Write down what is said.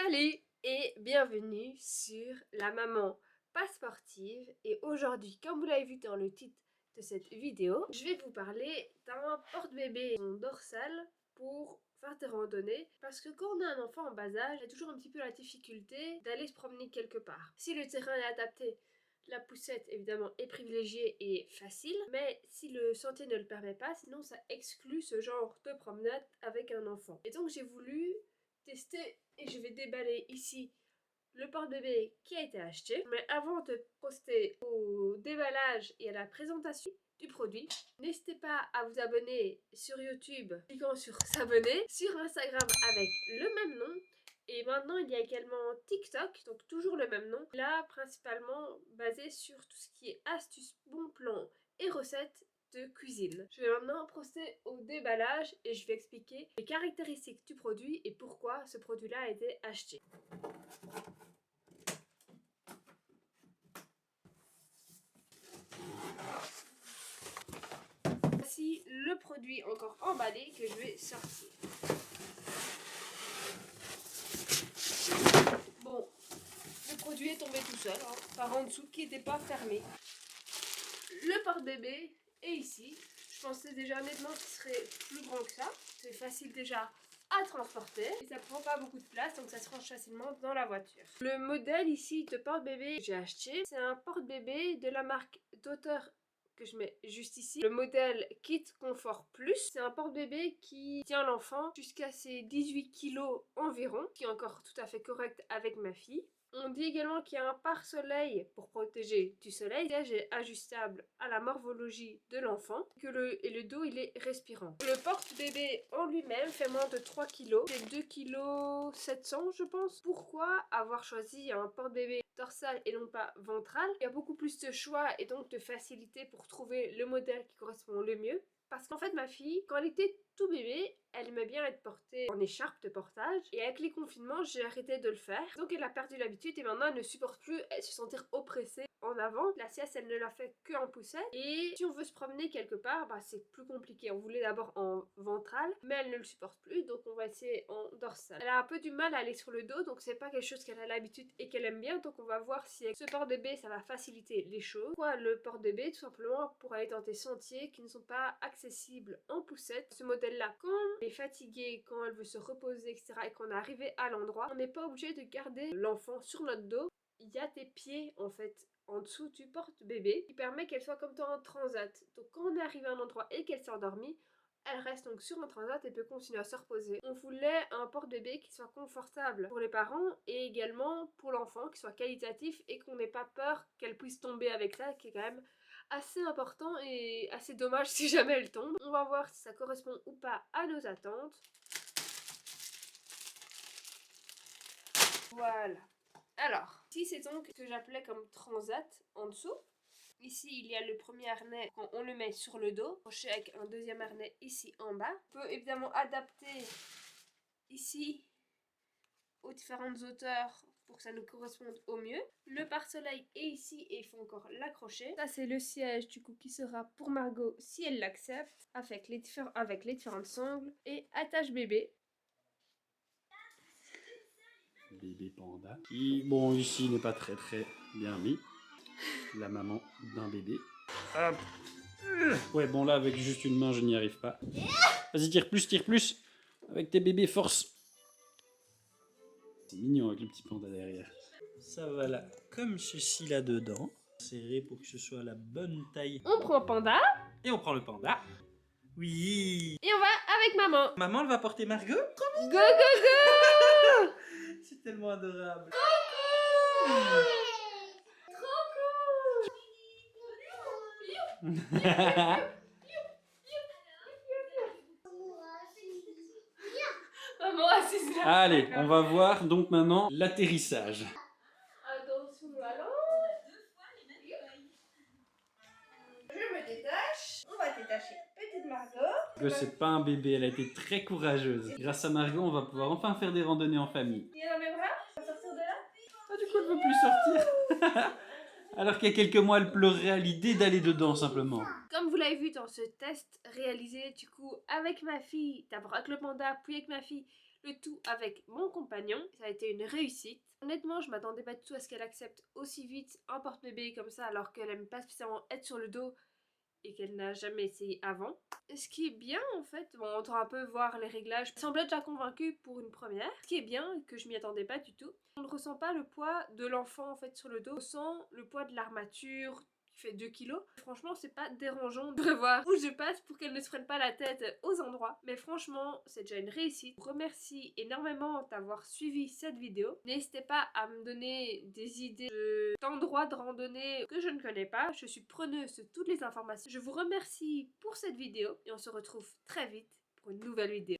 Salut et bienvenue sur La Maman Pas Sportive. Et aujourd'hui, comme vous l'avez vu dans le titre de cette vidéo, je vais vous parler d'un porte-bébé dorsal pour faire des randonnées. Parce que quand on a un enfant en bas âge, il y a toujours un petit peu la difficulté d'aller se promener quelque part. Si le terrain est adapté, la poussette évidemment est privilégiée et facile, mais si le sentier ne le permet pas, sinon ça exclut ce genre de promenade avec un enfant. Et donc j'ai voulu tester et je vais déballer ici le porte-bébé qui a été acheté. Mais avant de procéder au déballage et à la présentation du produit, n'hésitez pas à vous abonner sur YouTube en cliquant sur s'abonner, sur Instagram avec le même nom. Et maintenant, il y a également TikTok, donc toujours le même nom. Là, principalement basé sur tout ce qui est astuces, bons plans et recettes de cuisine. Je vais maintenant procéder au déballage et je vais expliquer les caractéristiques du produit et pourquoi ce produit-là a été acheté. Voici le produit encore emballé que je vais sortir. Bon, le produit est tombé tout seul, par en dessous qui n'était pas fermé. Le porte-bébé est ici. Je pensais déjà honnêtement qu'il serait plus grand que ça. C'est facile déjà à transporter et ça prend pas beaucoup de place, donc ça se range facilement dans la voiture. Le modèle ici de porte-bébé que j'ai acheté, c'est un porte-bébé de la marque Daughter que je mets juste ici. Le modèle Kit Comfort Plus, c'est un porte-bébé qui tient l'enfant jusqu'à ses 18 kg environ, qui est encore tout à fait correct avec ma fille. On dit également qu'il y a un pare-soleil pour protéger du soleil. Le siège est ajustable à la morphologie de l'enfant et le dos il est respirant. Le porte-bébé en lui-même fait moins de 3 kg. C'est 2 kg 700 je pense. Pourquoi avoir choisi un porte-bébé dorsal et non pas ventral? Il y a beaucoup plus de choix et donc de facilité pour trouver le modèle qui correspond le mieux. Parce qu'en fait ma fille, quand elle était tout bébé, elle aimait bien être portée en écharpe de portage. Et avec les confinements, j'ai arrêté de le faire. Donc elle a perdu l'habitude et maintenant elle ne supporte plus se sentir oppressée en avant. La sieste, elle ne la fait que en poussette. Et si on veut se promener quelque part, c'est plus compliqué. On voulait d'abord en ventral, mais elle ne le supporte plus. Donc on va essayer en dorsal. Elle a un peu du mal à aller sur le dos, donc c'est pas quelque chose qu'elle a l'habitude et qu'elle aime bien. Donc on va voir si avec ce porte-bébé, ça va faciliter les choses. Pourquoi le porte-bébé? Tout simplement pour aller dans des sentiers qui ne sont pas accessibles en poussette. Ce modèle-là, quand elle est fatiguée, quand elle veut se reposer, etc. et qu'on est arrivé à l'endroit, on n'est pas obligé de garder l'enfant sur notre dos. Il y a des pieds en fait en dessous du porte-bébé qui permet qu'elle soit comme dans un transat. Donc quand on est arrivé à un endroit et qu'elle s'est endormie, elle reste donc sur un transat et peut continuer à se reposer. On voulait un porte-bébé qui soit confortable pour les parents et également pour l'enfant, qui soit qualitatif et qu'on n'ait pas peur qu'elle puisse tomber avec ça, qui est quand même assez important et assez dommage si jamais elle tombe. On va voir si ça correspond ou pas à nos attentes. Voilà. Alors, ici c'est donc ce que j'appelais comme transat en dessous. Ici, il y a le premier harnais quand on le met sur le dos, accroché avec un deuxième harnais ici en bas. On peut évidemment adapter ici aux différentes hauteurs pour que ça nous corresponde au mieux. Le pare-soleil est ici et il faut encore l'accrocher. Ça, c'est le siège du coup qui sera pour Margot si elle l'accepte, avec les différentes sangles et attache bébé. Bébé panda qui, bon, ici n'est pas très bien mis. La maman d'un bébé. Hop. Ouais, bon là avec juste une main je n'y arrive pas. Vas-y, tire plus. Avec tes bébés, force. C'est mignon avec le petit panda derrière. Ça va là, comme ceci là dedans. Serré pour que ce soit la bonne taille. On prend panda. Et on prend le panda. Oui. Et on va avec maman. Maman, elle va porter Margot. Go go go. C'est tellement adorable. Maman assise là. Allez, on va voir donc maintenant l'atterrissage. Attention ballon. Je me détache. On va détacher petite Margot. C'est pas un bébé, elle a été très courageuse. Grâce à Margot, on va pouvoir enfin faire des randonnées en famille. Il est dans mes bras. On va sortir de là. Ah, du coup, elle veut plus sortir. Alors qu'il y a quelques mois, elle pleurait à l'idée d'aller dedans simplement. Comme vous l'avez vu dans ce test réalisé du coup avec ma fille, d'abord avec le panda, puis avec ma fille, Le tout avec mon compagnon. Ça a été une réussite. Honnêtement, je m'attendais pas du tout à ce qu'elle accepte aussi vite un porte-bébé comme ça alors qu'elle aime pas spécialement être sur le dos et qu'elle n'a jamais essayé avant. Ce qui est bien en fait, bon on doit un peu voir les réglages, elle semblait déjà convaincue pour une première. Ce qui est bien, que je m'y attendais pas du tout, on ne ressent pas le poids de l'enfant en fait sur le dos, on sent le poids de l'armature qui fait 2 kilos. Franchement c'est pas dérangeant de revoir où je passe pour qu'elle ne se prenne pas la tête aux endroits. Mais franchement c'est déjà une réussite. Je vous remercie énormément d'avoir suivi cette vidéo. N'hésitez pas à me donner des idées d'endroits de randonnée que je ne connais pas. Je suis preneuse de toutes les informations. Je vous remercie pour cette vidéo et on se retrouve très vite pour une nouvelle vidéo.